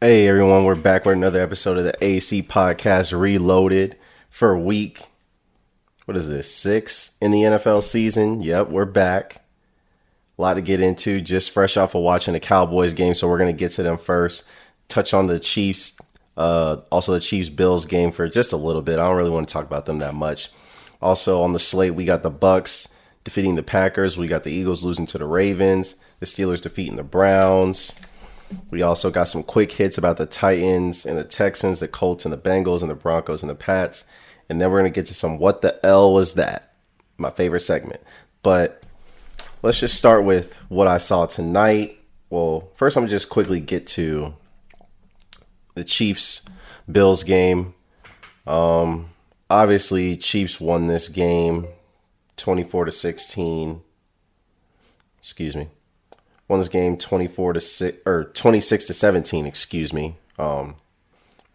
Hey everyone, we're back with another episode of the AC Podcast Reloaded for week. What is this? 6 in the NFL season. Yep, we're back. A lot to get into. Just fresh off of watching the Cowboys game, so we're gonna get to them first. Touch on the Chiefs, also the Chiefs Bills game for just a little bit. I don't really want to talk about them that much. Also on the slate, we got the Bucs defeating the Packers. We got the Eagles losing to the Ravens. The Steelers defeating the Browns. We also got some quick hits about the Titans and the Texans, the Colts and the Bengals and the Broncos and the Pats. And then we're going to get to some what the L was that? My favorite segment. But let's just start with what I saw tonight. Well, first I'm going to just quickly get to the Chiefs-Bills game. Obviously, Chiefs won this game 24-16. Excuse me. Won this game 24-6 or 26-17. Excuse me. Won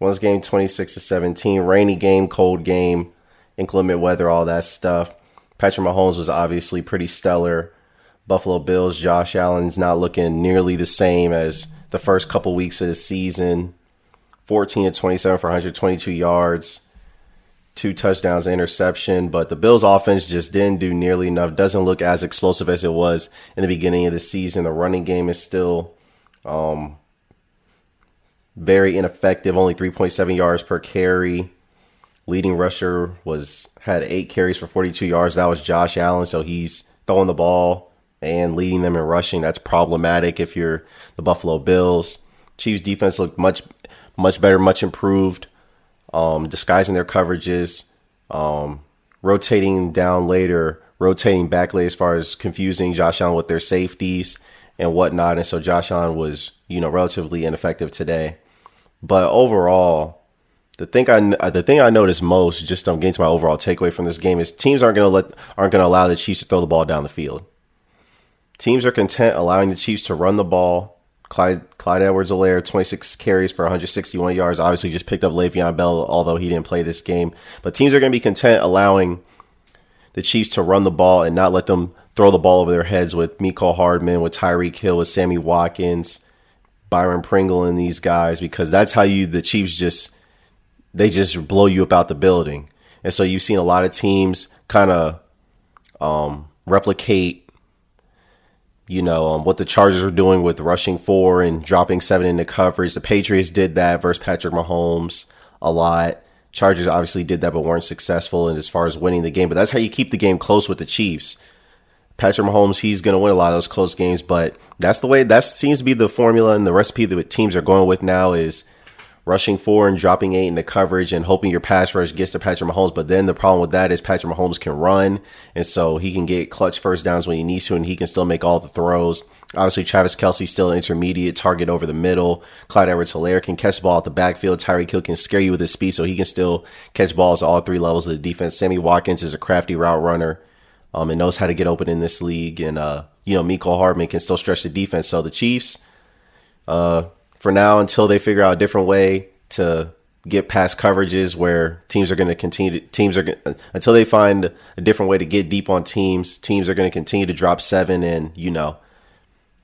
this game 26-17. Rainy game, cold game, inclement weather, all that stuff. Patrick Mahomes was obviously pretty stellar. Buffalo Bills, Josh Allen's not looking nearly the same as the first couple weeks of the season. 14-27 for 122 yards. 2 touchdowns, interception, but the Bills offense just didn't do nearly enough. Doesn't look as explosive as it was in the beginning of the season. The running game is still very ineffective, only 3.7 yards per carry. Leading rusher had 8 carries for 42 yards. That was Josh Allen, so he's throwing the ball and leading them in rushing. That's problematic if you're the Buffalo Bills. Chiefs defense looked much better, much improved. Disguising their coverages, rotating down later, rotating back late as far as confusing Josh Allen with their safeties and whatnot. And so Josh Allen was, relatively ineffective today. But overall, the thing I noticed most, just getting to my overall takeaway from this game, is teams aren't going to allow the Chiefs to throw the ball down the field. Teams are content allowing the Chiefs to run the ball. Clyde Edwards-Helaire, 26 carries for 161 yards. Obviously just picked up Le'Veon Bell, although he didn't play this game. But teams are going to be content allowing the Chiefs to run the ball and not let them throw the ball over their heads with Mecole Hardman, with Tyreek Hill, with Sammy Watkins, Byron Pringle, and these guys, because that's how the Chiefs just blow you up out the building. And so you've seen a lot of teams kind of replicate what the Chargers are doing with rushing 4 and dropping 7 into coverage. The Patriots did that versus Patrick Mahomes a lot. Chargers obviously did that but weren't successful and as far as winning the game. But that's how you keep the game close with the Chiefs. Patrick Mahomes, he's going to win a lot of those close games, but that seems to be the formula and the recipe that teams are going with now is rushing 4 and dropping 8 into coverage and hoping your pass rush gets to Patrick Mahomes. But then the problem with that is Patrick Mahomes can run, and so he can get clutch first downs when he needs to, and he can still make all the throws. Obviously, Travis Kelce still an intermediate target over the middle. Clyde Edwards-Helaire can catch the ball at the backfield. Tyreek Hill can scare you with his speed, so he can still catch balls at all 3 levels of the defense. Sammy Watkins is a crafty route runner and knows how to get open in this league. And, Mecole Hardman can still stretch the defense. So the Chiefs, for now, until they figure out a different way to get past coverages where teams are going to until they find a different way to get deep on teams are going to continue to drop 7 and,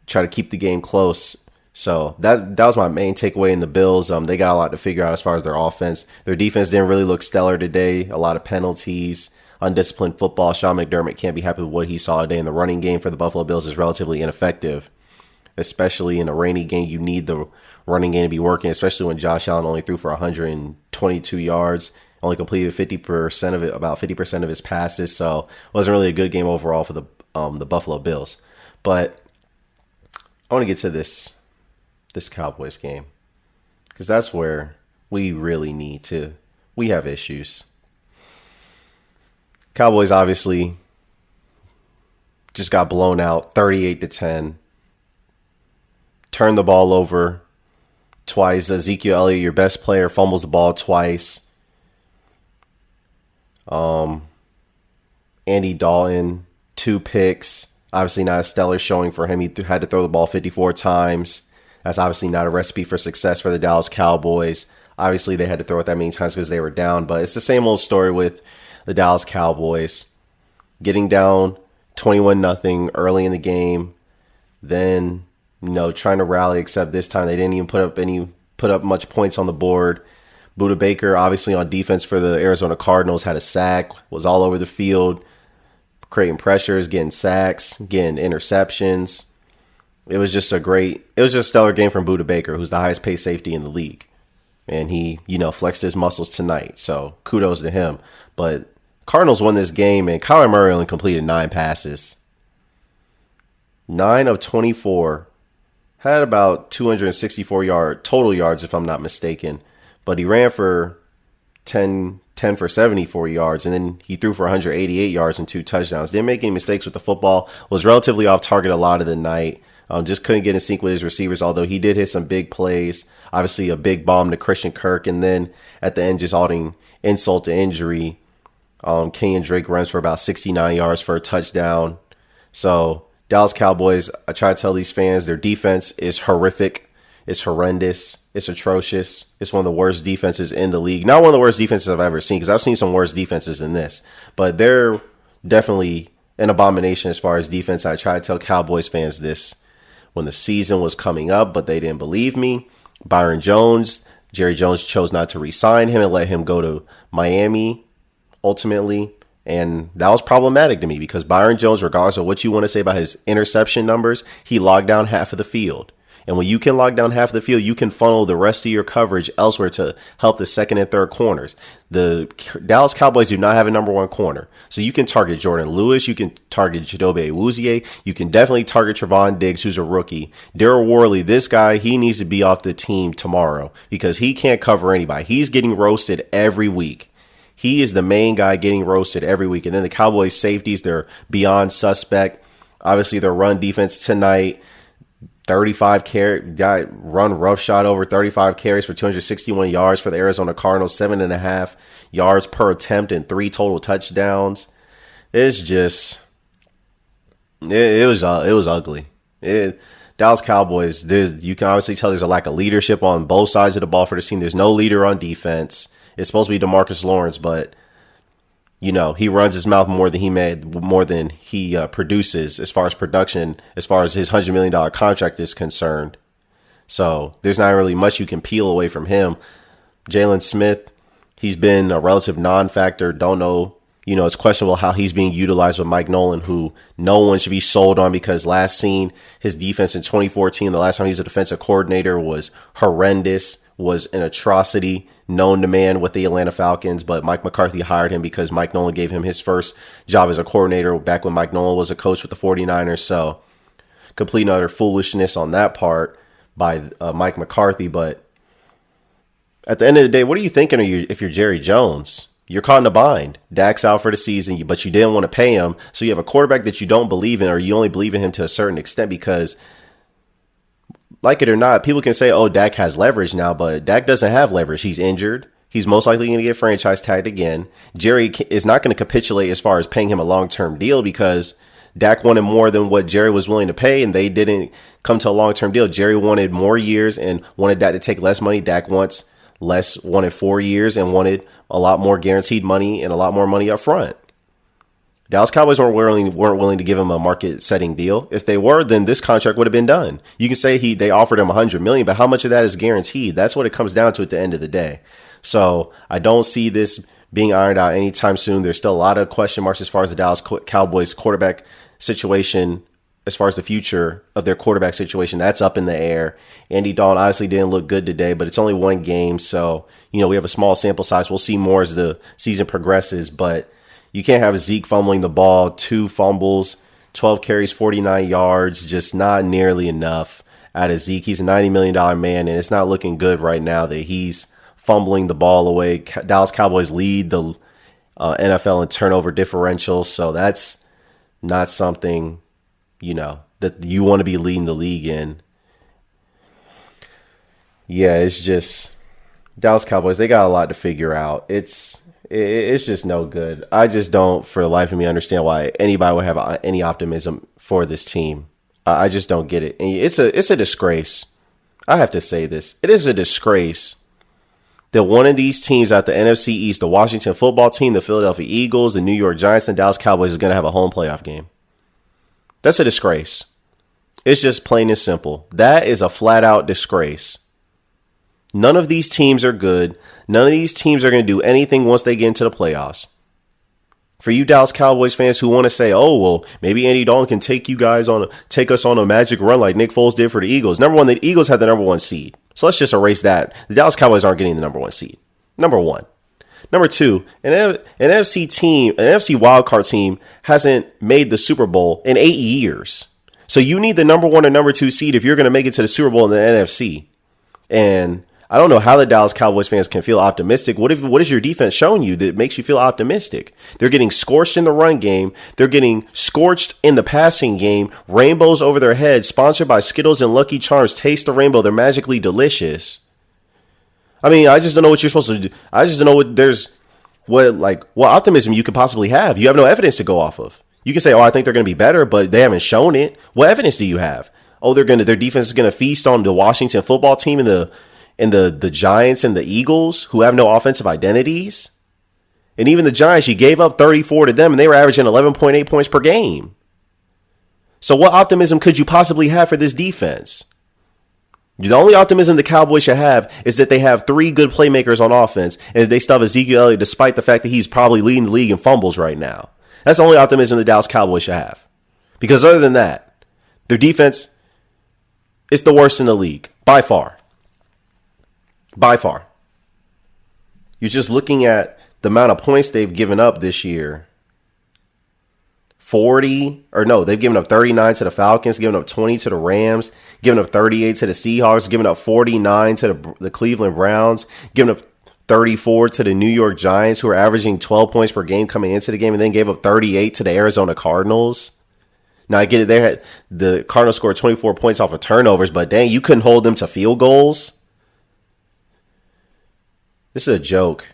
try to keep the game close. So that was my main takeaway in the Bills. They got a lot to figure out as far as their offense. Their defense didn't really look stellar today. A lot of penalties, undisciplined football. Sean McDermott can't be happy with what he saw today. In the running game for the Buffalo Bills is relatively ineffective. Especially in a rainy game, you need the running game to be working, especially when Josh Allen only threw for 122 yards, only completed 50% of it, about 50% of his passes. So it wasn't really a good game overall for the Buffalo Bills. But I want to get to this Cowboys game because that's where we really we have issues. Cowboys obviously just got blown out 38-10. Turned the ball over twice. Ezekiel Elliott, your best player, fumbles the ball twice. Andy Dalton, 2 picks. Obviously not a stellar showing for him. He had to throw the ball 54 times. That's obviously not a recipe for success for the Dallas Cowboys. Obviously they had to throw it that many times because they were down. But it's the same old story with the Dallas Cowboys. Getting down 21-0 early in the game. Then trying to rally, except this time they didn't even put up any put up much points on the board. Buda Baker, obviously on defense for the Arizona Cardinals, had a sack, was all over the field, creating pressures, getting sacks, getting interceptions. It was just a stellar game from Buda Baker, who's the highest paid safety in the league. And he, flexed his muscles tonight. So kudos to him. But Cardinals won this game, and Kyler Murray only completed 9 passes. 9 of 24. Had about 264 total yards, if I'm not mistaken. But he ran for 10 for 74 yards, and then he threw for 188 yards and 2 touchdowns. Didn't make any mistakes with the football. Was relatively off target a lot of the night. Just couldn't get in sync with his receivers, although he did hit some big plays. Obviously, a big bomb to Christian Kirk, and then at the end, just adding insult to injury. Kenyon Drake runs for about 69 yards for a touchdown. So, Dallas Cowboys, I try to tell these fans, their defense is horrific. It's horrendous. It's atrocious. It's one of the worst defenses in the league. Not one of the worst defenses I've ever seen, because I've seen some worse defenses than this. But they're definitely an abomination as far as defense. I try to tell Cowboys fans this when the season was coming up, but they didn't believe me. Byron Jones, Jerry Jones chose not to re-sign him and let him go to Miami ultimately. And that was problematic to me because Byron Jones, regardless of what you want to say about his interception numbers, he logged down half of the field. And when you can log down half of the field, you can funnel the rest of your coverage elsewhere to help the second and third corners. The Dallas Cowboys do not have a number 1 corner. So you can target Jordan Lewis. You can target Chidobe Awuzie. You can definitely target Trevon Diggs, who's a rookie. Daryl Worley, this guy, he needs to be off the team tomorrow because he can't cover anybody. He's getting roasted every week. He is the main guy getting roasted every week. And then the Cowboys safeties, they're beyond suspect. Obviously, their run defense tonight, 35 carry, got run roughshod over 35 carries for 261 yards for the Arizona Cardinals, 7.5 yards per attempt and 3 total touchdowns. It's just, it was ugly. Dallas Cowboys, you can obviously tell there's a lack of leadership on both sides of the ball for the team. There's no leader on defense. It's supposed to be DeMarcus Lawrence, but he runs his mouth more than he produces as far as production, as far as his $100 million contract is concerned. So there's not really much you can peel away from him. Jalen Smith, he's been a relative non-factor. Don't know. It's questionable how he's being utilized with Mike Nolan, who no one should be sold on because last seen his defense in 2014, the last time he was a defensive coordinator, was horrendous, was an atrocity, known to man with the Atlanta Falcons. But Mike McCarthy hired him because Mike Nolan gave him his first job as a coordinator back when Mike Nolan was a coach with the 49ers. So complete and utter foolishness on that part by Mike McCarthy. But at the end of the day, what are you thinking if you're Jerry Jones? You're caught in a bind. Dak's out for the season, but you didn't want to pay him. So you have a quarterback that you don't believe in, or you only believe in him to a certain extent because, like it or not, people can say, oh, Dak has leverage now, but Dak doesn't have leverage. He's injured. He's most likely going to get franchise tagged again. Jerry is not going to capitulate as far as paying him a long-term deal because Dak wanted more than what Jerry was willing to pay, and they didn't come to a long-term deal. Jerry wanted more years and wanted Dak to take less money. Dak wanted 4 years and wanted a lot more guaranteed money and a lot more money up front. Dallas Cowboys weren't willing to give him a market-setting deal. If they were, then this contract would have been done. You can say they offered him $100 million, but how much of that is guaranteed? That's what it comes down to at the end of the day. So I don't see this being ironed out anytime soon. There's still a lot of question marks as far as the Dallas Cowboys quarterback situation, as far as the future of their quarterback situation. That's up in the air. Andy Dalton obviously didn't look good today, but it's only one game. So, we have a small sample size. We'll see more as the season progresses, but you can't have Zeke fumbling the ball, 2 fumbles, 12 carries, 49 yards, just not nearly enough out of Zeke. He's a $90 million man, and it's not looking good right now that he's fumbling the ball away. Dallas Cowboys lead the NFL in turnover differential, so that's not something, that you want to be leading the league in. Yeah, it's just Dallas Cowboys, they got a lot to figure out. It's just no good. I just don't, for the life of me, understand why anybody would have any optimism for this team. I just don't get it. And it's a disgrace. I have to say this. It is a disgrace that one of these teams out the NFC East, the Washington football team, the Philadelphia Eagles, the New York Giants, and Dallas Cowboys is going to have a home playoff game. That's a disgrace. It's just plain and simple. That is a flat out disgrace. None of these teams are good. None of these teams are going to do anything once they get into the playoffs. For you Dallas Cowboys fans who want to say, oh, well, maybe Andy Dalton can take us on a magic run like Nick Foles did for the Eagles. Number one, the Eagles had the number one seed. So let's just erase that. The Dallas Cowboys aren't getting the number one seed. Number one. Number two, an NFC team, an NFC wildcard team hasn't made the Super Bowl in 8 years. So you need the number one or number two seed if you're going to make it to the Super Bowl in the NFC. And I don't know how the Dallas Cowboys fans can feel optimistic. What is your defense showing you that makes you feel optimistic? They're getting scorched in the run game. They're getting scorched in the passing game. Rainbows over their heads, sponsored by Skittles and Lucky Charms. Taste the rainbow. They're magically delicious. I mean, I just don't know what you're supposed to do. I just don't know what optimism you could possibly have. You have no evidence to go off of. You can say, oh, I think they're going to be better, but they haven't shown it. What evidence do you have? Oh, their defense is going to feast on the Washington football team and the Giants and the Eagles, who have no offensive identities. And even the Giants, you gave up 34 to them, and they were averaging 11.8 points per game. So what optimism could you possibly have for this defense? The only optimism the Cowboys should have is that they have 3 good playmakers on offense, and they still have Ezekiel Elliott, despite the fact that he's probably leading the league in fumbles right now. That's the only optimism the Dallas Cowboys should have. Because other than that, their defense is the worst in the league, by far. By far. You're just looking at the amount of points they've given up this year. They've given up 39 to the Falcons, given up 20 to the Rams, given up 38 to the Seahawks, given up 49 to the Cleveland Browns, given up 34 to the New York Giants, who are averaging 12 points per game coming into the game, and then gave up 38 to the Arizona Cardinals. Now, I get it. The Cardinals scored 24 points off of turnovers, but dang, you couldn't hold them to field goals. This is a joke.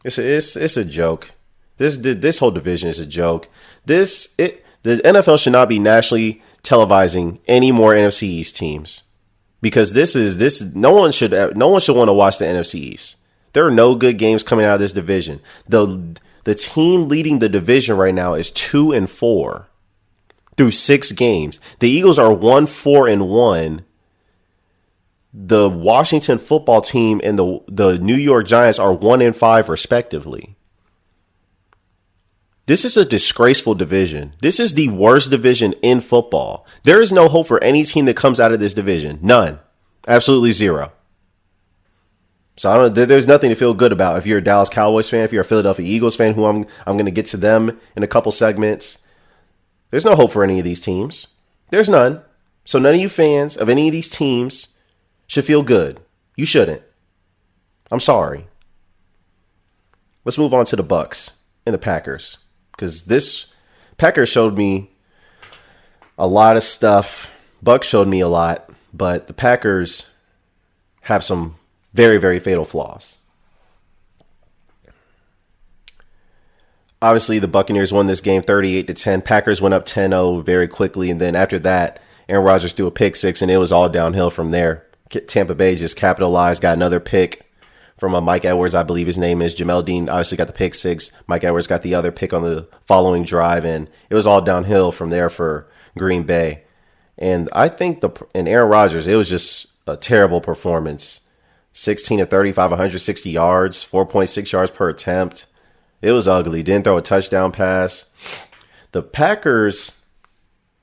It's a joke. This whole division is a joke. The NFL should not be nationally televising any more NFC East teams, because no one should want to watch the NFC East. There are no good games coming out of this division. The team leading the division right now is 2-4 through 6 games. The Eagles are 1-4-1. The Washington football team and the New York Giants are 1-5 respectively. This is a disgraceful division. This is the worst division in football. There is no hope for any team that comes out of this division. None. Absolutely zero. So there's nothing to feel good about if you're a Dallas Cowboys fan, if you're a Philadelphia Eagles fan, who I'm going to get to them in a couple segments. There's no hope for any of these teams. There's none. So none of you fans of any of these teams should feel good. You shouldn't. I'm sorry. Let's move on to the Bucs and the Packers, because this Packers showed me a lot of stuff. Bucs showed me a lot, but the Packers have some very, very fatal flaws. Obviously, the Buccaneers won this game 38-10. Packers went up 10-0 very quickly, and then after that, Aaron Rodgers threw a pick six, and it was all downhill from there. Tampa Bay just capitalized, got another pick from Mike Edwards, I believe his name is. Jamel Dean obviously got the pick six. Mike Edwards got the other pick on the following drive, and it was all downhill from there for Green Bay. And I think Aaron Rodgers, it was just a terrible performance. 16 of 35, 160 yards, 4.6 yards per attempt. It was ugly. Didn't throw a touchdown pass. The Packers,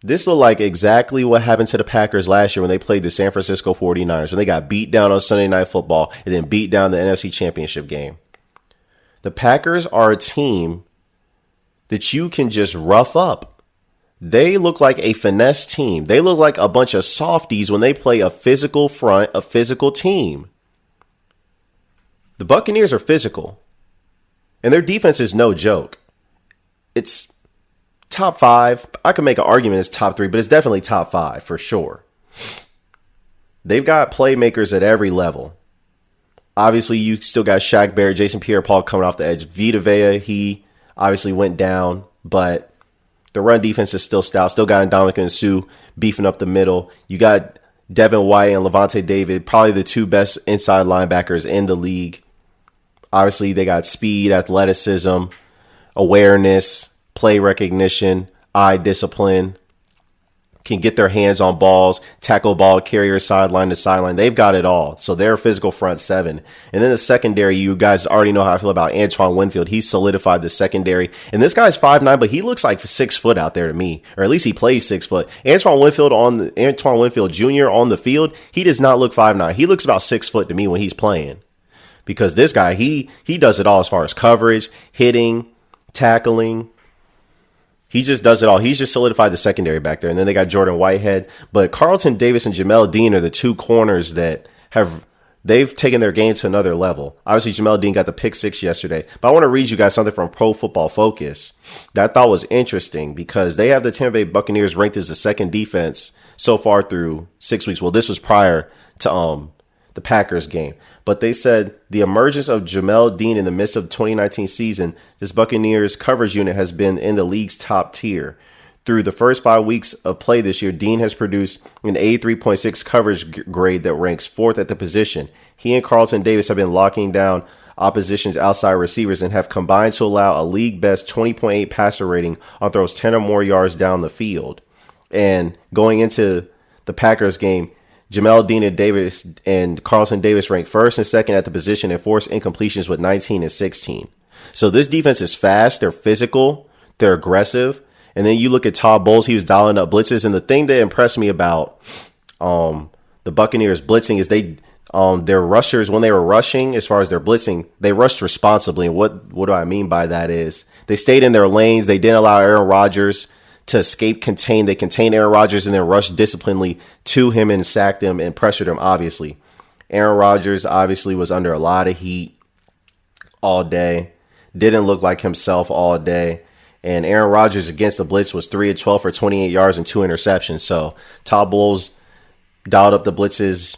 this looked like exactly what happened to the Packers last year when they played the San Francisco 49ers, when they got beat down on Sunday Night Football and then beat down the NFC Championship game. The Packers are a team that you can just rough up. They look like a finesse team. They look like a bunch of softies when they play a physical front, a physical team. The Buccaneers are physical, and their defense is no joke. It's top 5. I could make an argument it's top 3, but it's definitely top 5 for sure. They've got playmakers at every level. Obviously, you still got Shaq Barrett, Jason Pierre-Paul coming off the edge. Vita Vea, he obviously went down, but the run defense is still stout. Still got Ndamukong Suh beefing up the middle. You got Devin White and Levante David, probably the 2 best inside linebackers in the league. Obviously, they got speed, athleticism, awareness, play recognition, eye discipline. can get their hands on balls, tackle ball carrier sideline to sideline. They've got it all. So they're a physical front seven. And then the secondary, you guys already know how I feel about Antoine Winfield. He's solidified the secondary. And this guy's 5'9", but he looks like 6 foot out there to me. Or at least he plays 6 foot. Antoine Winfield Jr. on the field, he does not look 5'9". He looks about 6 foot to me when he's playing. Because this guy, he does it all as far as coverage, hitting, tackling. He just does it all. He's just solidified the secondary back there. And then they got Jordan Whitehead. But Carlton Davis and Jamel Dean are the two corners that they've taken their game to another level. Obviously, Jamel Dean got the pick 6 yesterday. But I want to read you guys something from Pro Football Focus that I thought was interesting because they have the Tampa Bay Buccaneers ranked as the second defense so far through 6 weeks. Well, this was prior to the Packers game. But they said the emergence of Jamel Dean in the midst of the 2019 season, this Buccaneers coverage unit has been in the league's top tier. Through the first 5 weeks of play this year, Dean has produced an 83.6 coverage grade that ranks 4th at the position. He and Carlton Davis have been locking down opposition's outside receivers and have combined to allow a league-best 20.8 passer rating on throws 10 or more yards down the field. And going into the Packers game, Jamel Dean and Carlton Davis ranked 1st and 2nd at the position and forced incompletions with 19 and 16. So this defense is fast. They're physical. They're aggressive. And then you look at Todd Bowles. He was dialing up blitzes. And the thing that impressed me about the Buccaneers blitzing is their rushers, when they were rushing, as far as their blitzing, they rushed responsibly. And what do I mean by that is they stayed in their lanes. They didn't allow Aaron Rodgers to escape contain. They contained Aaron Rodgers and then rushed disciplinedly to him and sacked him and pressured him, obviously. Aaron Rodgers obviously was under a lot of heat all day. Didn't look like himself all day. And Aaron Rodgers against the blitz was 3 of 12 for 28 yards and 2 interceptions. So Todd Bowles dialed up the blitzes,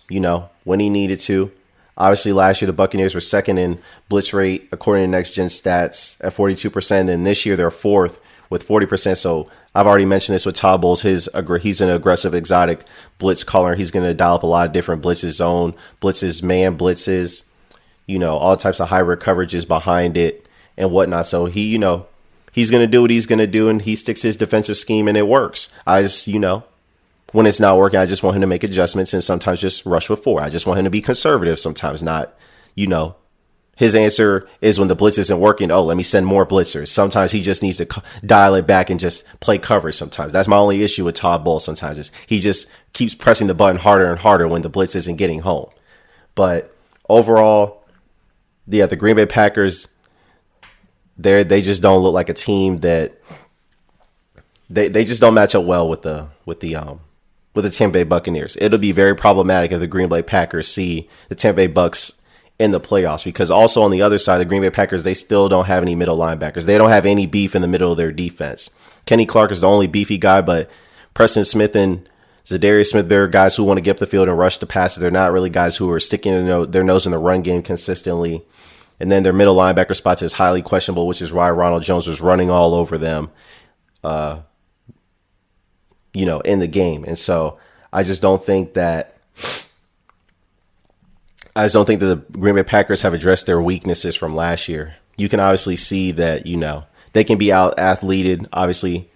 when he needed to. Obviously, last year, the Buccaneers were 2nd in blitz rate, according to Next Gen Stats, at 42%. And this year, they're 4th with 40%. So I've already mentioned this with Todd Bowles. He's an aggressive, exotic blitz caller. He's going to dial up a lot of different blitzes, zone blitzes, man blitzes, all types of hybrid coverages behind it and whatnot. So he's going to do what he's going to do, and he sticks his defensive scheme, and it works. I just, when it's not working, I just want him to make adjustments and sometimes just rush with 4. I just want him to be conservative sometimes, not, his answer is when the blitz isn't working, let me send more blitzers. Sometimes he just needs to dial it back and just play coverage sometimes. That's my only issue with Todd Bowles sometimes is he just keeps pressing the button harder and harder when the blitz isn't getting home. But overall, the Green Bay Packers, they just don't look like a team that they just don't match up well with the Tampa Bay Buccaneers. It'll be very problematic if the Green Bay Packers see the Tampa Bay Bucs in the playoffs, because also on the other side, the Green Bay Packers, they still don't have any middle linebackers. They don't have any beef in the middle of their defense. Kenny Clark is the only beefy guy, but Preston Smith and Zadarius Smith, they're guys who want to get up the field and rush the passer. They're not really guys who are sticking their nose in the run game consistently. And then their middle linebacker spots is highly questionable, which is why Ronald Jones was running all over them, in the game. And so I just don't think that the Green Bay Packers have addressed their weaknesses from last year. You can obviously see that, they can be out athleted, obviously,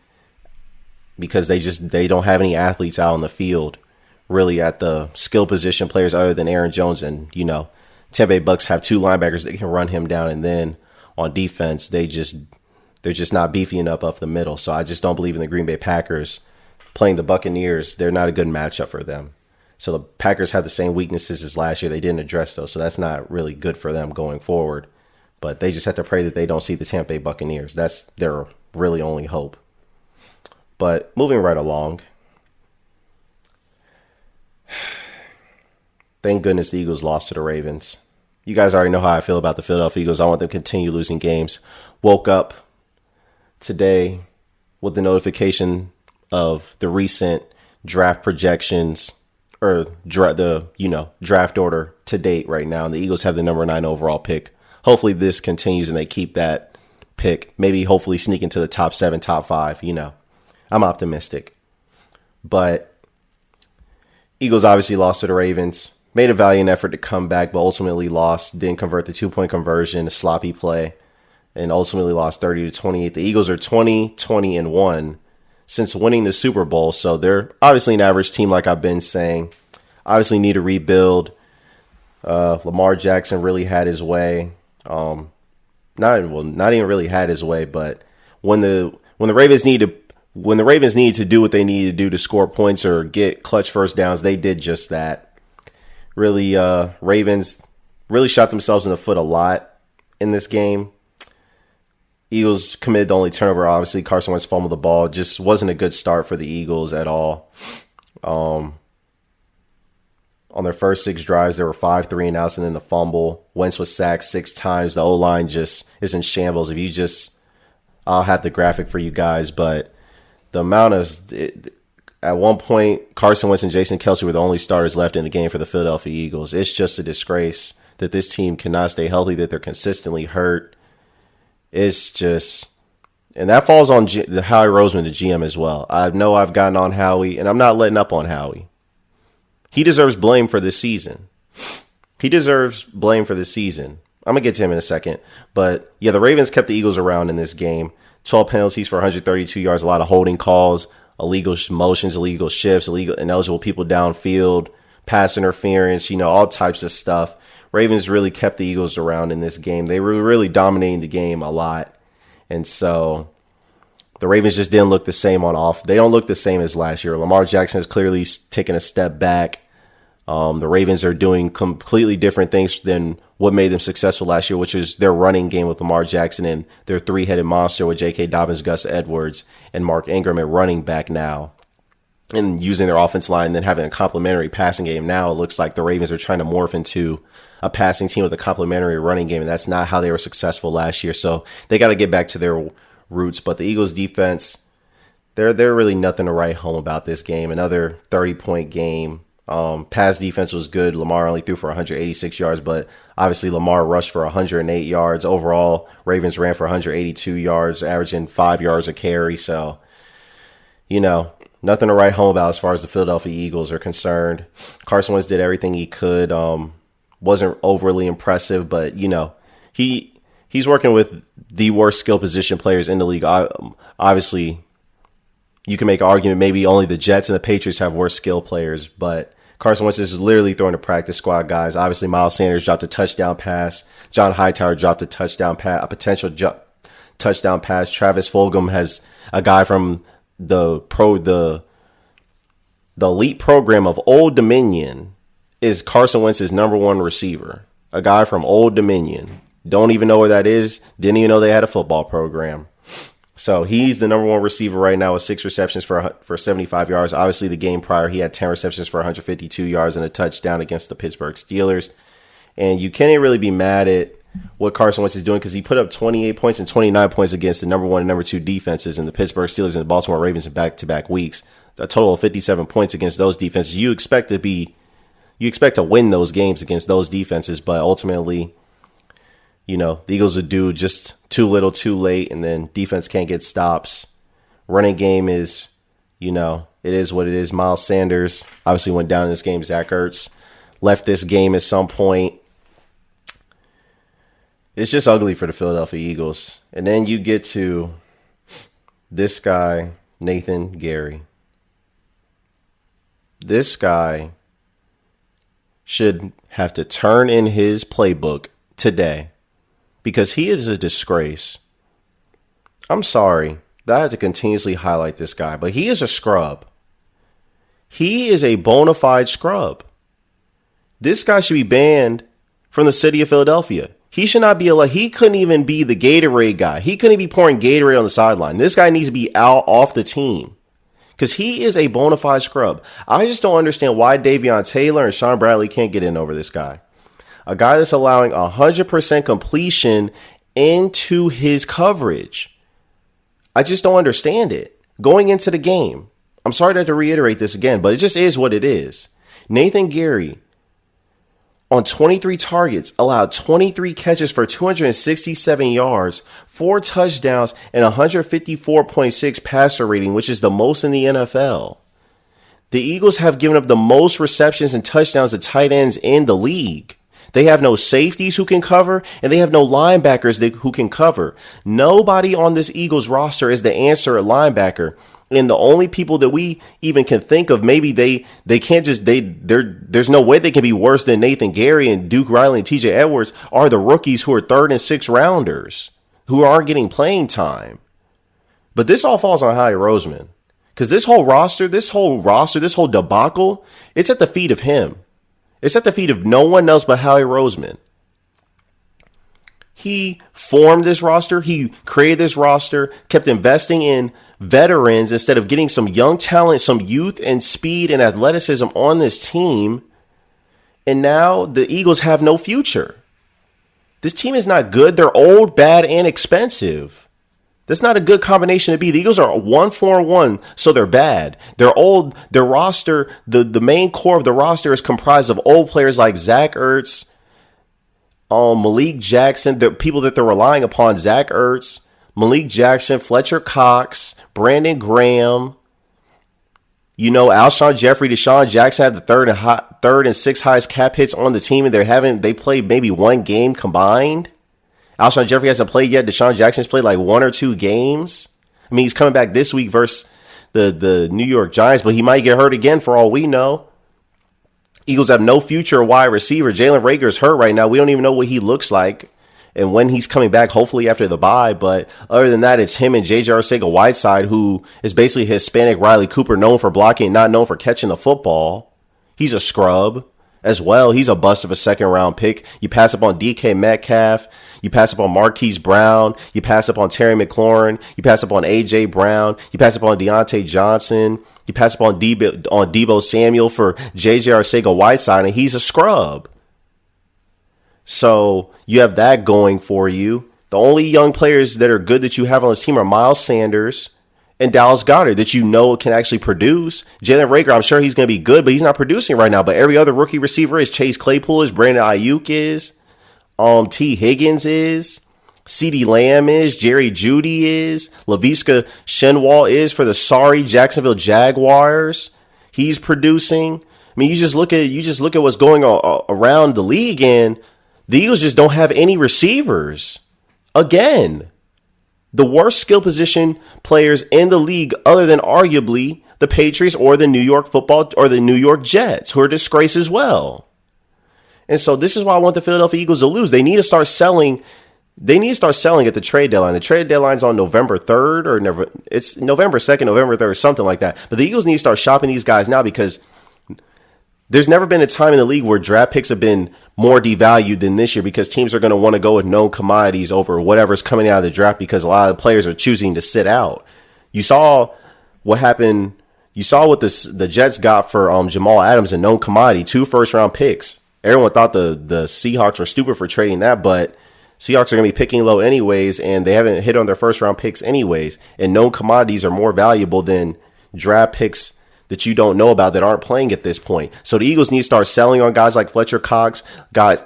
because they don't have any athletes out on the field, really, at the skill position players other than Aaron Jones. And, Tampa Bay Bucs have 2 linebackers that can run him down. And then on defense, they're just not beefy enough up the middle. So I just don't believe in the Green Bay Packers playing the Buccaneers. They're not a good matchup for them. So the Packers have the same weaknesses as last year. They didn't address those. So that's not really good for them going forward. But they just have to pray that they don't see the Tampa Bay Buccaneers. That's their really only hope. But moving right along. Thank goodness the Eagles lost to the Ravens. You guys already know how I feel about the Philadelphia Eagles. I want them to continue losing games. Woke up today with the notification of the recent draft projections or draft order to date right now. And the Eagles have the number 9 overall pick. Hopefully this continues and they keep that pick. Maybe hopefully sneak into the top 7, top 5. I'm optimistic. But Eagles obviously lost to the Ravens. Made a valiant effort to come back, but ultimately lost. Didn't convert the 2-point conversion, a sloppy play, and ultimately lost 30-28. The Eagles are 20-20-1 since winning the Super Bowl. So they're obviously an average team, like I've been saying. Obviously need to rebuild. Lamar Jackson really had his way. Not even really had his way, but when the Ravens needed to do what they needed to do to score points or get clutch first downs, they did just that. Really, Ravens really shot themselves in the foot a lot in this game. Eagles committed the only turnover. Obviously, Carson Wentz fumbled the ball. Just wasn't a good start for the Eagles at all. On their first 6 drives, there were 5 3-and-outs and then the fumble. Wentz was sacked 6 times. The O-line just is in shambles. I'll have the graphic for you guys, but the amount of at one point, Carson Wentz and Jason Kelce were the only starters left in the game for the Philadelphia Eagles. It's just a disgrace that this team cannot stay healthy, that they're consistently hurt. It's just, and that falls on the Howie Roseman, the GM, as well. I know I've gotten on Howie, and I'm not letting up on Howie. He deserves blame for this season. I'm going to get to him in a second. But, yeah, the Ravens kept the Eagles around in this game. 12 penalties for 132 yards, a lot of holding calls, illegal motions, illegal shifts, illegal ineligible people downfield, pass interference, all types of stuff. Ravens really kept the Eagles around in this game. They were really dominating the game a lot. And so the Ravens just didn't look the same on off. They don't look the same as last year. Lamar Jackson has clearly taken a step back. The Ravens are doing completely different things than what made them successful last year, which is their running game with Lamar Jackson and their 3-headed monster with J.K. Dobbins, Gus Edwards, and Mark Ingram at running back now. And using their offensive line and then having a complementary passing game. Now it looks like the Ravens are trying to morph into a passing team with a complementary running game, and that's not how they were successful last year. So they got to get back to their roots. But the Eagles defense, they're really nothing to write home about this game. Another 30-point game. Pass defense was good. Lamar only threw for 186 yards, but obviously Lamar rushed for 108 yards. Overall, Ravens ran for 182 yards, averaging 5 yards a carry. So, nothing to write home about as far as the Philadelphia Eagles are concerned. Carson Wentz did everything he could. Wasn't overly impressive, but, he's working with the worst skill position players in the league. Obviously, you can make an argument maybe only the Jets and the Patriots have worse skill players, but Carson Wentz is literally throwing to practice squad guys. Obviously, Miles Sanders dropped a touchdown pass. John Hightower dropped a touchdown pass, a potential touchdown pass. Travis Fulgham has a guy from the elite program of Old Dominion is Carson Wentz's number 1 receiver. A guy from Old Dominion. Don't even know where that is. Didn't even know they had a football program. So he's the number 1 receiver right now with 6 receptions for 75 yards. Obviously, the game prior, he had 10 receptions for 152 yards and a touchdown against the Pittsburgh Steelers. And you can't really be mad at what Carson Wentz is doing because he put up 28 points and 29 points against the number 1 and number 2 defenses in the Pittsburgh Steelers and the Baltimore Ravens in back-to-back weeks. A total of 57 points against those defenses. You expect to win those games against those defenses, but ultimately, the Eagles would do just too little, too late, and then defense can't get stops. Running game is, it is what it is. Miles Sanders obviously went down in this game. Zach Ertz left this game at some point. It's just ugly for the Philadelphia Eagles. And then you get to this guy, Nathan Gary. This guy should have to turn in his playbook today because he is a disgrace. I'm sorry that I have to continuously highlight this guy, but he is a scrub. He is a bona fide scrub. This guy should be banned from the city of Philadelphia. He should not be he couldn't even be the Gatorade guy. He couldn't be pouring Gatorade on the sideline. This guy needs to be out off the team because he is a bona fide scrub. I just don't understand why Davion Taylor and Sean Bradley can't get in over this guy. A guy that's allowing 100% completion into his coverage. I just don't understand it. Going into the game, I'm sorry to have to reiterate this again, but it just is what it is. Nathan Gary, on 23 targets, allowed 23 catches for 267 yards, 4 touchdowns, and 154.6 passer rating, which is the most in the NFL. The Eagles have given up the most receptions and touchdowns to tight ends in the league. They have no safeties who can cover, and they have no linebackers who can cover. Nobody on this Eagles roster is the answer at linebacker. And the only people that we even can think of, maybe they can't just there's no way they can be worse than Nathan Gary and Duke Riley and TJ Edwards, are the rookies who are 3rd and 6th rounders who aren't getting playing time. But this all falls on Howie Roseman, because this whole roster, this whole debacle, it's at the feet of him. It's at the feet of no one else but Howie Roseman. He formed this roster. He created this roster, kept investing in veterans instead of getting some young talent, some youth and speed and athleticism on this team. And now the Eagles have no future. This team is not good. They're old, bad, and expensive. That's not a good combination to be. The Eagles are 1-4-1, so they're bad. They're old. Their roster, the main core of the roster is comprised of old players like Zach Ertz, Malik Jackson, the people that they're relying upon: Zach Ertz, Malik Jackson, Fletcher Cox, Brandon Graham, Alshon Jeffrey, Deshaun Jackson have the third and 6th highest cap hits on the team, and they played maybe one game combined. Alshon Jeffrey hasn't played yet. Deshaun Jackson's played like 1 or 2 games. I mean, he's coming back this week versus the New York Giants, but he might get hurt again for all we know. Eagles have no future wide receiver. Jalen Reagor's hurt right now. We don't even know what he looks like and when he's coming back, hopefully after the bye. But other than that, it's him and J.J. Arcega-Whiteside, who is basically Hispanic Riley Cooper, known for blocking, not known for catching the football. He's a scrub as well. He's a bust of a 2nd-round pick. You pass up on DK Metcalf. You pass up on Marquise Brown. You pass up on Terry McLaurin. You pass up on A.J. Brown. You pass up on Deontay Johnson. You pass up on Deebo Samuel for J.J. Arcega-Whiteside, and he's a scrub. So you have that going for you. The only young players that are good that you have on this team are Miles Sanders and Dallas Goedert that can actually produce. Jalen Reagor, I'm sure he's going to be good, but he's not producing right now. But every other rookie receiver is. Chase Claypool is. Brandon Ayuk is. T. Higgins is. CeeDee Lamb is. Jerry Jeudy is. Laviska Shenault is for the sorry Jacksonville Jaguars. He's producing. I mean, you just look at what's going on around the league, and the Eagles just don't have any receivers. Again, the worst skill position players in the league, other than arguably the Patriots or the New York Jets, who are a disgrace as well. And so this is why I want the Philadelphia Eagles to lose. They need to start selling. They need to start selling at the trade deadline. The trade deadline's on November 3rd or it's November 2nd, November 3rd, something like that. But the Eagles need to start shopping these guys now, because there's never been a time in the league where draft picks have been more devalued than this year, because teams are going to want to go with known commodities over whatever's coming out of the draft, because a lot of the players are choosing to sit out. You saw what happened. You saw what the Jets got for Jamal Adams, a known commodity, 2 first-round picks. Everyone thought the Seahawks were stupid for trading that, but Seahawks are going to be picking low anyways, and they haven't hit on their first-round picks anyways. And known commodities are more valuable than draft picks that you don't know about that aren't playing at this point. So the Eagles need to start selling on guys like Fletcher Cox, guys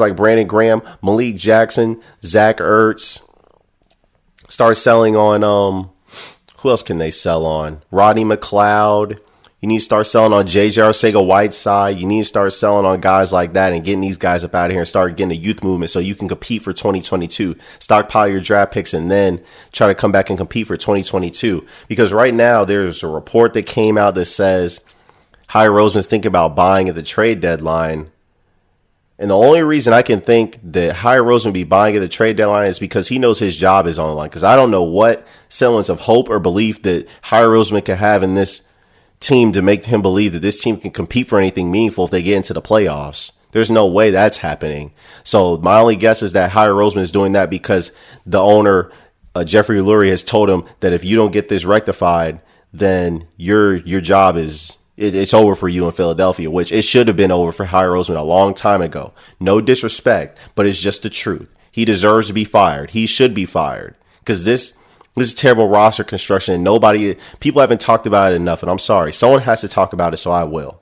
like Brandon Graham, Malik Jackson, Zach Ertz. Start selling on who else can they sell on? Rodney McLeod. You need to start selling on J.J. Arcega-Whiteside. You need to start selling on guys like that and getting these guys up out of here and start getting a youth movement so you can compete for 2022. Stockpile your draft picks and then try to come back and compete for 2022. Because right now there's a report that came out that says Howie Roseman's thinking about buying at the trade deadline. And the only reason I can think that Howie Roseman would be buying at the trade deadline is because he knows his job is on the line. Because I don't know what semblance of hope or belief that Howie Roseman could have in this team to make him believe that this team can compete for anything meaningful if they get into the playoffs. There's no way that's happening. So my only guess is that Howie Roseman is doing that because the owner, Jeffrey Lurie, has told him that if you don't get this rectified, then your job is it's over for you in Philadelphia, which it should have been over for Howie Roseman a long time ago. No disrespect, but it's just the truth. He deserves to be fired. He should be fired because this is terrible roster construction, and people haven't talked about it enough, and I'm sorry. Someone has to talk about it, so I will.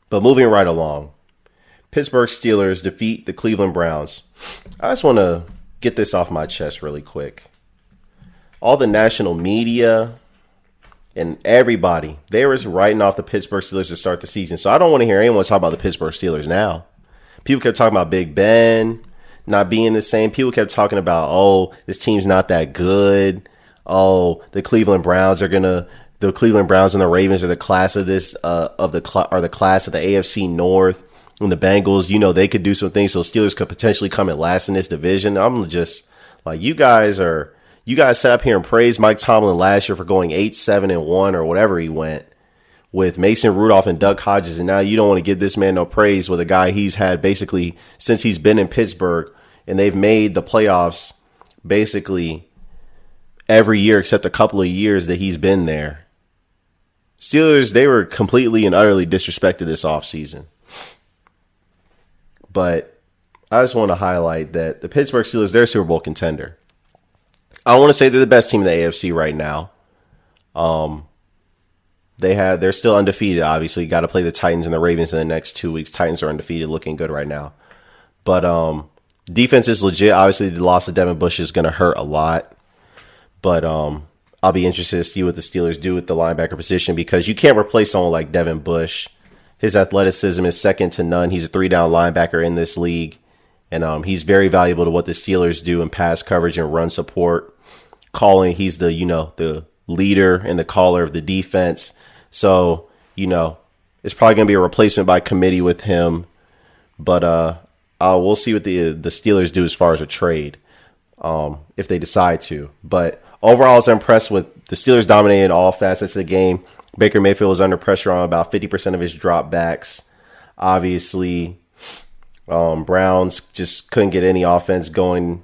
But moving right along, Pittsburgh Steelers defeat the Cleveland Browns. I just want to get this off my chest really quick. All the national media and everybody, they were writing off the Pittsburgh Steelers to start the season, so I don't want to hear anyone talk about the Pittsburgh Steelers now. People kept talking about Big Ben not being the same. People kept talking about, oh, this team's not that good. oh, the Cleveland Browns and the Ravens are the class of this are the class of the AFC North, and the Bengals, they could do some things, so Steelers could potentially come in last in this division. I'm just like, you guys sat up here and praised Mike Tomlin last year for going 8-7-1 or whatever he went with Mason Rudolph and Doug Hodges, and now you don't want to give this man no praise with a guy he's had basically since he's been in Pittsburgh, and they've made the playoffs basically every year except a couple of years that he's been there. Steelers, they were completely and utterly disrespected this offseason. But I just want to highlight that the Pittsburgh Steelers, they're a Super Bowl contender. I want to say they're the best team in the AFC right now. They're still undefeated, obviously. Got to play the Titans and the Ravens in the next 2 weeks. Titans are undefeated, looking good right now. But defense is legit. Obviously, the loss of Devin Bush is going to hurt a lot. But I'll be interested to see what the Steelers do with the linebacker position, because you can't replace someone like Devin Bush. His athleticism is second to none. He's a 3-down linebacker in this league. And he's very valuable to what the Steelers do in pass coverage and run support. Calling, he's the leader and the caller of the defense. So, it's probably going to be a replacement by committee with him. But we'll see what the Steelers do as far as a trade, if they decide to. But overall, I was impressed with the Steelers dominating all facets of the game. Baker Mayfield was under pressure on about 50% of his dropbacks. Obviously, Browns just couldn't get any offense going.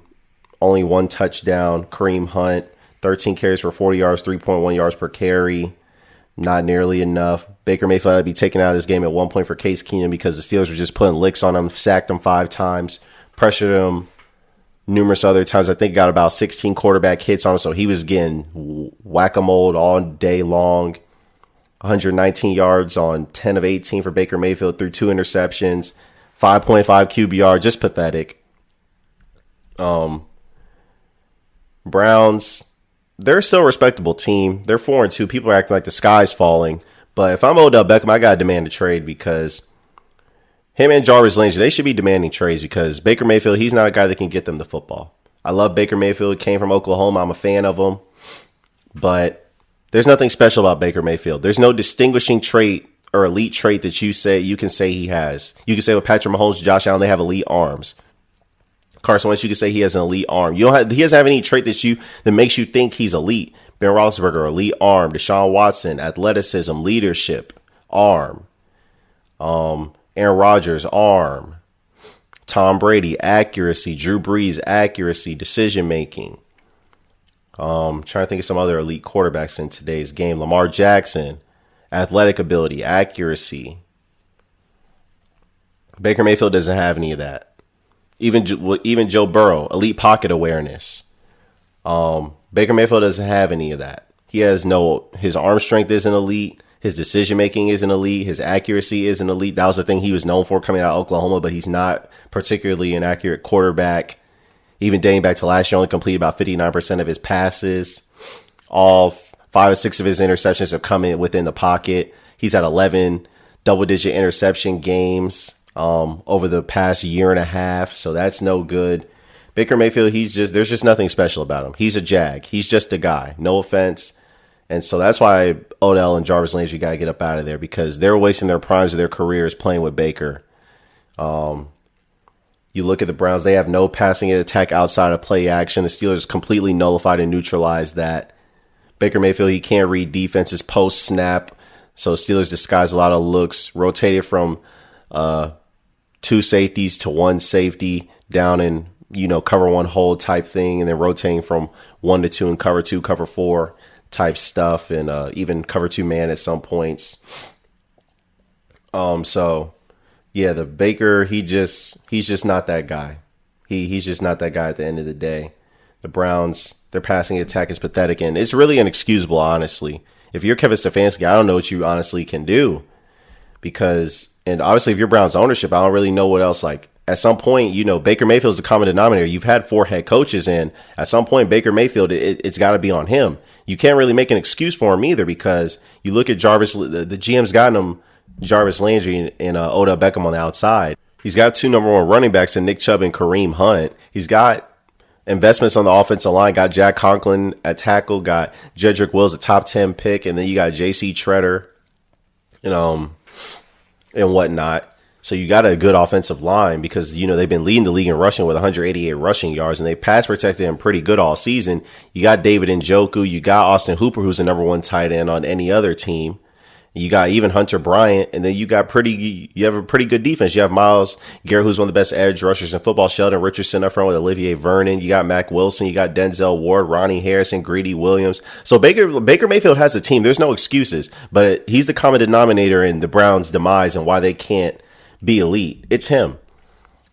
Only one touchdown. Kareem Hunt, 13 carries for 40 yards, 3.1 yards per carry. Not nearly enough. Baker Mayfield had to be taken out of this game at one point for Case Keenum because the Steelers were just putting licks on him, sacked him 5 times, pressured him numerous other times. I think got about 16 quarterback hits on him, so he was getting whack-a-mole all day long. 119 yards on 10 of 18 for Baker Mayfield through 2 interceptions. 5.5 QBR, just pathetic. Browns, they're still a respectable team. They're 4-2. People are acting like the sky's falling. But if I'm Odell Beckham, I got to demand a trade, because him and Jarvis Landry, they should be demanding trades, because Baker Mayfield, he's not a guy that can get them the football. I love Baker Mayfield. He came from Oklahoma. I'm a fan of him. But there's nothing special about Baker Mayfield. There's no distinguishing trait or elite trait that you can say he has. You can say with Patrick Mahomes, Josh Allen, they have elite arms. Carson Wentz, you can say he has an elite arm. He doesn't have any trait that makes you think he's elite. Ben Roethlisberger, elite arm. Deshaun Watson, athleticism, leadership, arm. Aaron Rodgers, arm. Tom Brady, accuracy. Drew Brees, accuracy, decision making. Trying to think of some other elite quarterbacks in today's game. Lamar Jackson, athletic ability, accuracy. Baker Mayfield doesn't have any of that. Even Joe Burrow, elite pocket awareness. Baker Mayfield doesn't have any of that. His arm strength isn't elite. His decision making isn't elite. His accuracy isn't elite. That was the thing he was known for coming out of Oklahoma, but he's not particularly an accurate quarterback. Even dating back to last year, only completed about 59% of his passes. All 5 or 6 of his interceptions have come in within the pocket. He's had 11 double-digit interception games over the past year and a half, so that's no good. Baker Mayfield, there's just nothing special about him. He's a jag. He's just a guy. No offense. And so that's why Odell and Jarvis Landry got to get up out of there, because they're wasting their primes of their careers playing with Baker. You look at the Browns, they have no passing attack outside of play action. The Steelers completely nullified and neutralized that. Baker Mayfield, he can't read defenses post-snap, so Steelers disguised a lot of looks, rotated from 2 safeties to 1 safety down in, cover 1 hold type thing, and then rotating from 1 to 2 and cover 2, cover 4 type stuff, and even cover 2 man at some points. So yeah, the Baker, he's just not that guy. He's just not that guy at the end of the day. The Browns, their passing attack is pathetic, and it's really inexcusable, honestly. If you're Kevin Stefanski, I don't know what you honestly can do, and obviously if you're Browns ownership, I don't really know what else. Like, at some point, Baker Mayfield's the common denominator. You've had 4 head coaches, and at some point, Baker Mayfield, it's got to be on him. You can't really make an excuse for him either, because you look at Jarvis, the GM's gotten him Jarvis Landry and Odell Beckham on the outside. He's got 2 number 1 running backs in Nick Chubb and Kareem Hunt. He's got investments on the offensive line. Got Jack Conklin at tackle, got Jedrick Wills, a top 10 pick, and then you got J.C. Treader, and whatnot. So you got a good offensive line because, they've been leading the league in rushing with 188 rushing yards, and they pass protected him pretty good all season. You got David Njoku. You got Austin Hooper, who's the number one tight end on any other team. You got even Hunter Bryant, and then you have a pretty good defense. You have Myles Garrett, who's one of the best edge rushers in football. Sheldon Richardson up front with Olivier Vernon. You got Mac Wilson. You got Denzel Ward, Ronnie Harrison, Greedy Williams. So Baker Mayfield has a team. There's no excuses, but he's the common denominator in the Browns' demise and why they can't be elite. It's him.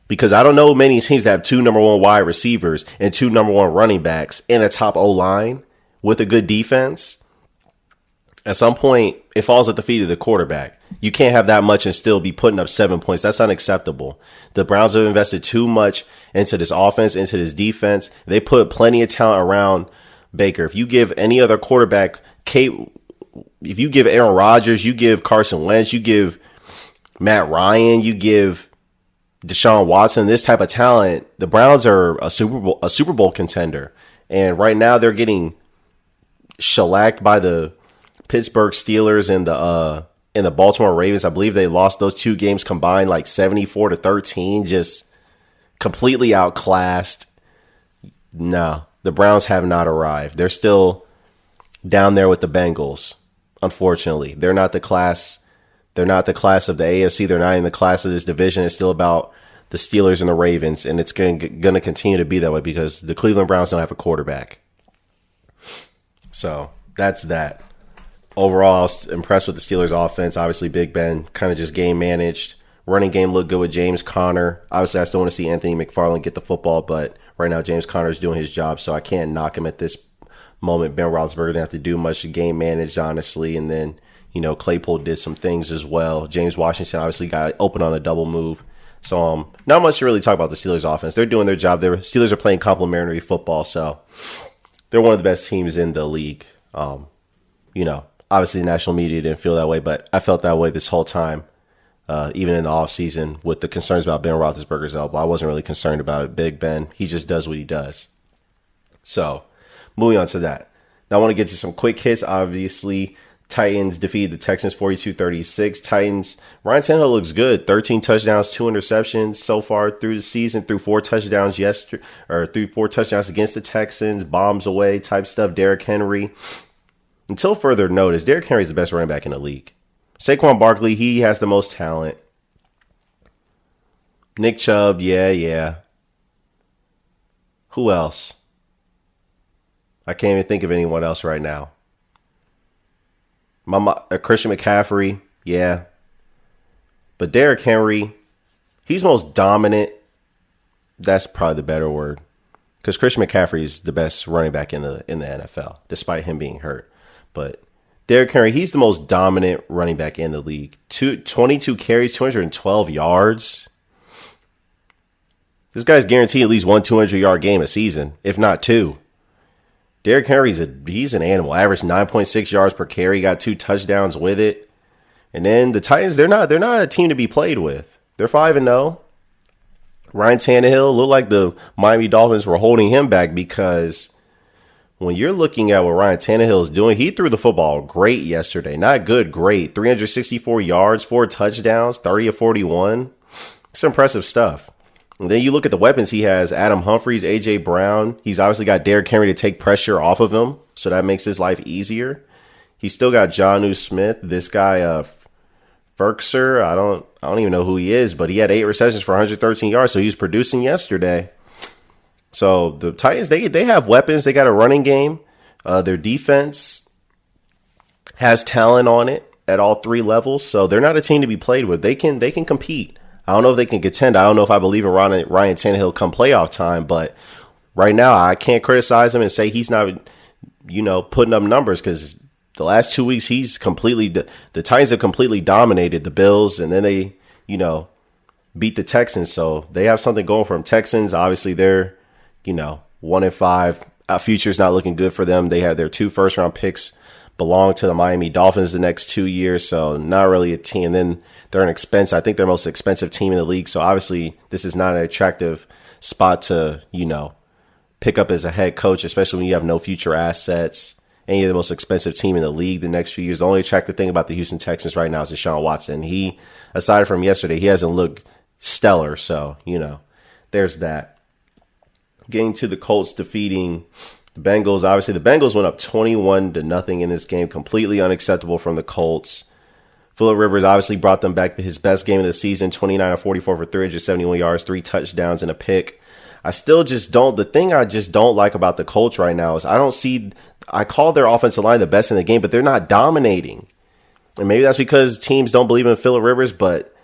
Because I don't know many teams that have 2 number 1 wide receivers and 2 number 1 running backs and a top O-line with a good defense. At some point, it falls at the feet of the quarterback. You can't have that much and still be putting up 7 points. That's unacceptable. The Browns have invested too much into this offense, into this defense. They put plenty of talent around Baker. If you give any other quarterback, if you give Aaron Rodgers, you give Carson Wentz, you give Matt Ryan, you give Deshaun Watson, this type of talent, the Browns are a Super Bowl contender. And right now they're getting shellacked by the Pittsburgh Steelers and the Baltimore Ravens. I believe they lost those 2 games combined like 74-13, just completely outclassed. No, the Browns have not arrived. They're still down there with the Bengals. Unfortunately, they're not the class. They're not the class of the AFC. They're not in the class of this division. It's still about the Steelers and the Ravens, and it's going to continue to be that way because the Cleveland Browns don't have a quarterback. So that's that. Overall, I was impressed with the Steelers' offense. Obviously, Big Ben kind of just game managed. Running game looked good with James Conner. Obviously, I still want to see Anthony McFarland get the football, but right now James Conner is doing his job, so I can't knock him at this moment. Ben Roethlisberger didn't have to do much. Game managed, honestly, and then Claypool did some things as well. James Washington obviously got open on a double move. So not much to really talk about the Steelers' offense. They're doing their job. The Steelers are playing complementary football, so they're one of the best teams in the league. Obviously, the national media didn't feel that way, but I felt that way this whole time, even in the offseason with the concerns about Ben Roethlisberger's elbow. I wasn't really concerned about it. Big Ben, he just does what he does. So, moving on to that. Now, I want to get to some quick hits. Obviously, Titans defeated the Texans 42-36. Titans, Ryan Tannehill looks good. 13 touchdowns, 2 interceptions so far through the season. Threw 4 touchdowns threw 4 touchdowns against the Texans. Bombs away type stuff. Derrick Henry. Until further notice, Derrick Henry is the best running back in the league. Saquon Barkley, he has the most talent. Nick Chubb, yeah. Who else? I can't even think of anyone else right now. Christian McCaffrey, yeah. But Derrick Henry, he's most dominant. That's probably the better word. Because Christian McCaffrey is the best running back in the NFL, despite him being hurt. But Derrick Henry, he's the most dominant running back in the league. 22 carries, 212 yards. This guy's guaranteed at least one 200-yard game a season, if not 2. Derrick Henry's he's an animal. Averaged 9.6 yards per carry, got 2 touchdowns with it. And then the Titans, they're not a team to be played with. They're 5-0. Ryan Tannehill looked like the Miami Dolphins were holding him back because when you're looking at what Ryan Tannehill is doing, he threw the football great yesterday. Not good, great. 364 yards, 4 touchdowns, 30 of 41. It's impressive stuff. And then you look at the weapons he has. Adam Humphries, A.J. Brown. He's obviously got Derrick Henry to take pressure off of him, so that makes his life easier. He's still got Jonnu Smith. This guy, Ferkser, I don't even know who he is, but he had 8 receptions for 113 yards, so he was producing yesterday. So the Titans, they have weapons. They got a running game. Their defense has talent on it at all 3 levels, so they're not a team to be played with. They can compete. I don't know if they can contend. I don't know if I believe in Ryan Tannehill come playoff time, but right now I can't criticize him and say he's not, putting up numbers because the last 2 weeks he's completely the Titans have completely dominated the Bills, and then they, beat the Texans. So they have something going for them. Texans, obviously, they're 1-5. Future's not looking good for them. They have their 2 first-round picks belong to the Miami Dolphins the next 2 years, so not really a team. And then they're an expense. I think they're the most expensive team in the league. So obviously, this is not an attractive spot to, pick up as a head coach, especially when you have no future assets and you're the most expensive team in the league the next few years. The only attractive thing about the Houston Texans right now is Deshaun Watson. He, aside from yesterday, he hasn't looked stellar. So, there's that. Getting to the Colts defeating the Bengals. Obviously, the Bengals went up 21-0 in this game. Completely unacceptable from the Colts. Phillip Rivers obviously brought them back to his best game of the season, 29-44 for 371 yards, 3 touchdowns, and a pick. I still just don't. The thing I just don't like about the Colts right now is I call their offensive line the best in the game, but they're not dominating. And maybe that's because teams don't believe in Phillip Rivers, but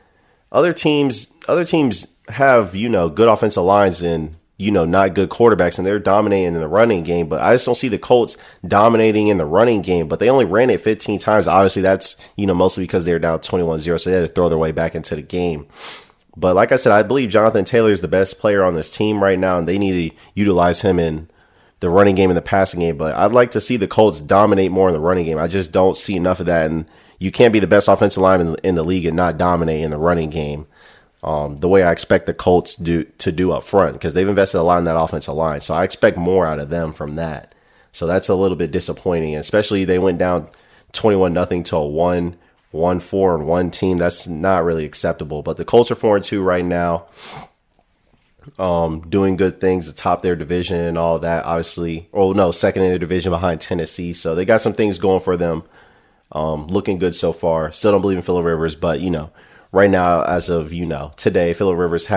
other teams have, good offensive lines and, not good quarterbacks, and they're dominating in the running game. But I just don't see the Colts dominating in the running game. But they only ran it 15 times. Obviously, that's, mostly because they're down 21-0, so they had to throw their way back into the game. But like I said, I believe Jonathan Taylor is the best player on this team right now, and they need to utilize him in the running game and the passing game. But I'd like to see the Colts dominate more in the running game. I just don't see enough of that. And you can't be the best offensive lineman in the league and not dominate in the running game. The way I expect the Colts to do up front, because they've invested a lot in that offensive line. So I expect more out of them from that. So that's a little bit disappointing, especially they went down 21-0 to a 1-4-1 team. That's not really acceptable. But the Colts are 4-2 right now, doing good things atop their division and all that. Obviously, second in their division behind Tennessee. So they got some things going for them. Looking good so far. Still don't believe in Phillip Rivers, but right now, as of today, Phillip Rivers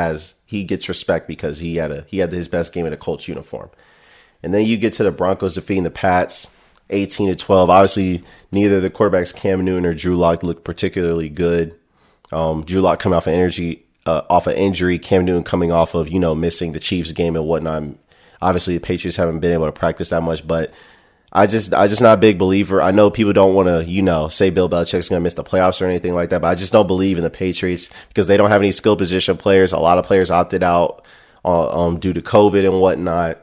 gets respect because he had his best game in a Colts uniform. And then you get to the Broncos defeating the Pats 18-12. Obviously, neither the quarterbacks Cam Newton or Drew Lock looked particularly good. Drew Lock coming off an injury, Cam Newton coming off of missing the Chiefs game and whatnot. Obviously, the Patriots haven't been able to practice that much, but I just not a big believer. I know people don't want to, say Bill Belichick's going to miss the playoffs or anything like that, but I just don't believe in the Patriots because they don't have any skill position players. A lot of players opted out due to COVID and whatnot.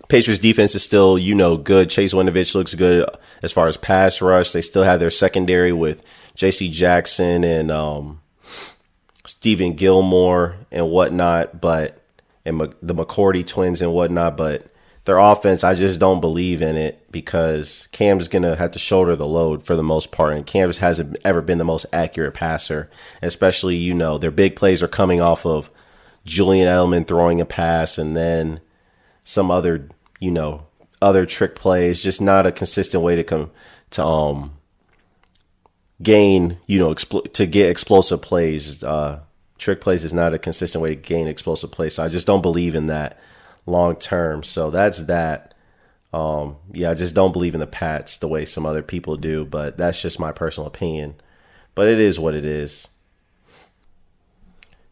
Patriots defense is still, good. Chase Winovich looks good as far as pass rush. They still have their secondary with J.C. Jackson and Stephen Gilmore and whatnot, and the McCourty twins and whatnot, but their offense, I just don't believe in it because Cam's going to have to shoulder the load for the most part. And Cam hasn't ever been the most accurate passer, especially, their big plays are coming off of Julian Edelman throwing a pass and then some other, other trick plays. Just not a consistent way to gain, to get explosive plays. Trick plays is not a consistent way to gain explosive plays. So I just don't believe in that long term. So that's that. I just don't believe in the Pats the way some other people do, but that's just my personal opinion. But it is what it is.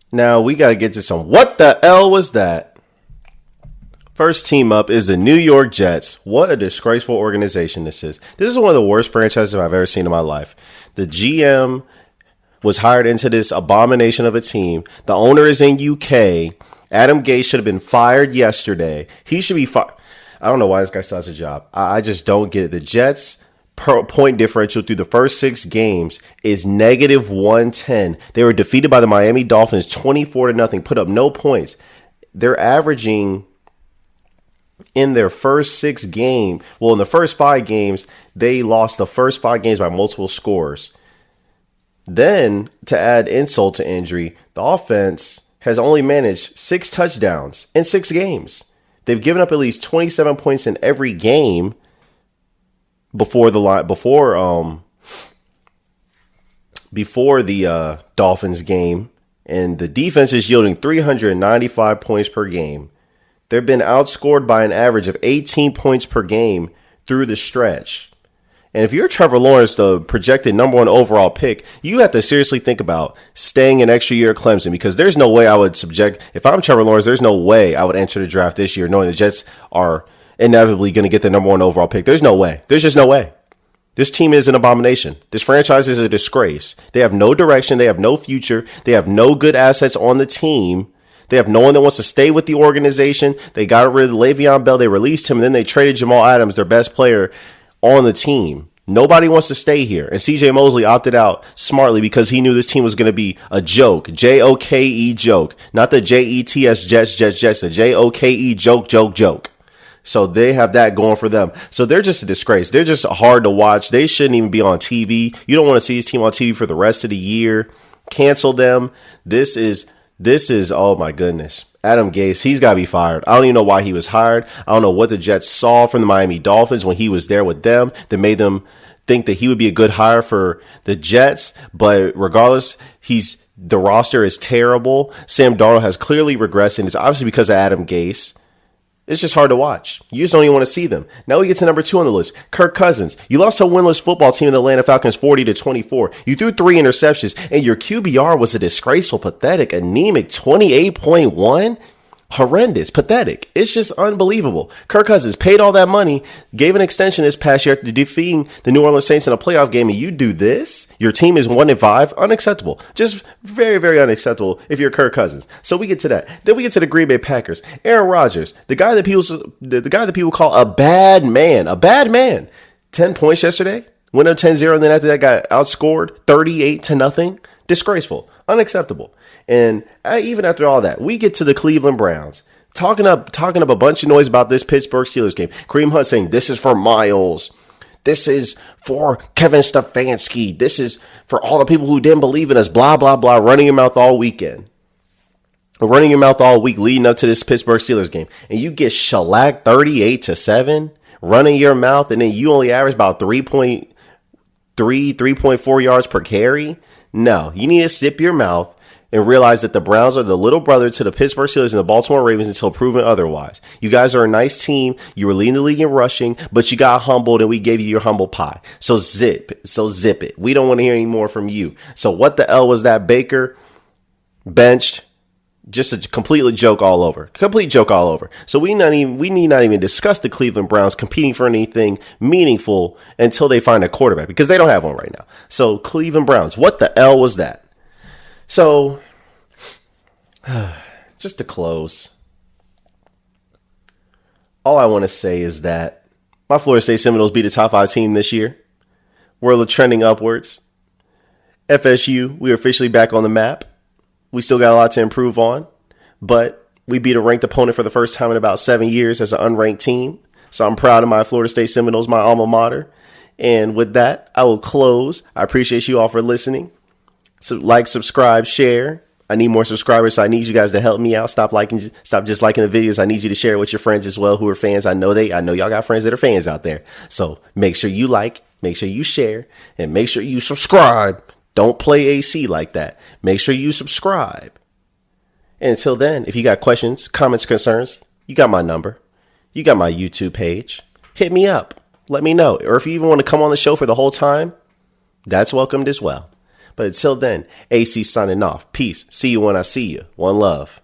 Now we got to get to some what the hell was that? First team up is the New York Jets. What a disgraceful organization this is. This is one of the worst franchises I've ever seen in my life. The GM was hired into this abomination of a team. The owner is in UK. Adam Gase should have been fired yesterday. He should be fired. I don't know why this guy still has a job. I just don't get it. The Jets' point differential through the first 6 games is -110. They were defeated by the Miami Dolphins 24-0, put up no points. They're averaging in their first 6 games. Well, in the first 5 games, they lost the first 5 games by multiple scores. Then, to add insult to injury, the offense has only managed 6 touchdowns in 6 games. They've given up at least 27 points in every game before the Dolphins game, and the defense is yielding 395 points per game. They've been outscored by an average of 18 points per game through the stretch. And if you're Trevor Lawrence, the projected #1 overall pick, you have to seriously think about staying an extra year at Clemson, because there's no way I would if I'm Trevor Lawrence, there's no way I would enter the draft this year knowing the Jets are inevitably going to get the #1 overall pick. There's no way. There's just no way. This team is an abomination. This franchise is a disgrace. They have no direction. They have no future. They have no good assets on the team. They have no one that wants to stay with the organization. They got rid of Le'Veon Bell. They released him, and then they traded Jamal Adams, their best player on the team. Nobody wants to stay here. And CJ Mosley opted out smartly because he knew this team was going to be a joke. Joke joke. Not the Jets, the joke. So they have that going for them. So they're just a disgrace. They're just hard to watch. They shouldn't even be on TV. You don't want to see this team on TV for the rest of the year. Cancel them. This is, oh my goodness. Adam Gase, he's got to be fired. I don't even know why he was hired. I don't know what the Jets saw from the Miami Dolphins when he was there with them that made them think that he would be a good hire for the Jets. But regardless, the roster is terrible. Sam Darnold has clearly regressed, and it's obviously because of Adam Gase. It's just hard to watch. You just don't even want to see them. Now we get to number 2 on the list. Kirk Cousins. You lost to a winless football team in the Atlanta Falcons 40-24. You threw 3 interceptions, and your QBR was a disgraceful, pathetic, anemic 28.1. Horrendous, pathetic. It's just unbelievable. Kirk Cousins paid all that money, gave an extension this past year after defeating the New Orleans Saints in a playoff game, and you do this? Your team is 1-5? Unacceptable. Just very, very unacceptable if you're Kirk Cousins. So we get to that. Then we get to the Green Bay Packers. Aaron Rodgers, the guy that people call a bad man. A bad man. 10 points yesterday. Went up 10-0, and then after that got outscored 38-0. Disgraceful. Unacceptable. And even after all that, we get to the Cleveland Browns. Talking up a bunch of noise about this Pittsburgh Steelers game. Kareem Hunt saying, this is for Miles. This is for Kevin Stefanski. This is for all the people who didn't believe in us. Blah, blah, blah. Running your mouth all weekend. Running your mouth all week leading up to this Pittsburgh Steelers game. And you get shellacked 38-7. Running your mouth. And then you only average about 3.4 yards per carry. No, you need to sip your mouth and realize that the Browns are the little brother to the Pittsburgh Steelers and the Baltimore Ravens until proven otherwise. You guys are a nice team. You were leading the league in rushing, but you got humbled and we gave you your humble pie. So zip it. We don't want to hear any more from you. So what the hell was that? Baker benched. Just a complete joke all over. So we need not even discuss the Cleveland Browns competing for anything meaningful until they find a quarterback because they don't have one right now. So Cleveland Browns, what the hell was that? So just to close, all I want to say is that my Florida State Seminoles beat a top 5 team this year. We're trending upwards. FSU, we're officially back on the map. We still got a lot to improve on, but we beat a ranked opponent for the first time in about 7 years as an unranked team. So I'm proud of my Florida State Seminoles, my alma mater. And with that, I will close. I appreciate you all for listening. So like, subscribe, share. I need more subscribers, so I need you guys to help me out. Stop just liking the videos. I need you to share it with your friends as well who are fans. I know y'all got friends that are fans out there. So make sure you like, make sure you share, and make sure you subscribe. Don't play AC like that. Make sure you subscribe. And until then, if you got questions, comments, concerns, you got my number. You got my YouTube page. Hit me up. Let me know. Or if you even want to come on the show for the whole time, that's welcomed as well. But until then, AC signing off. Peace. See you when I see you. One love.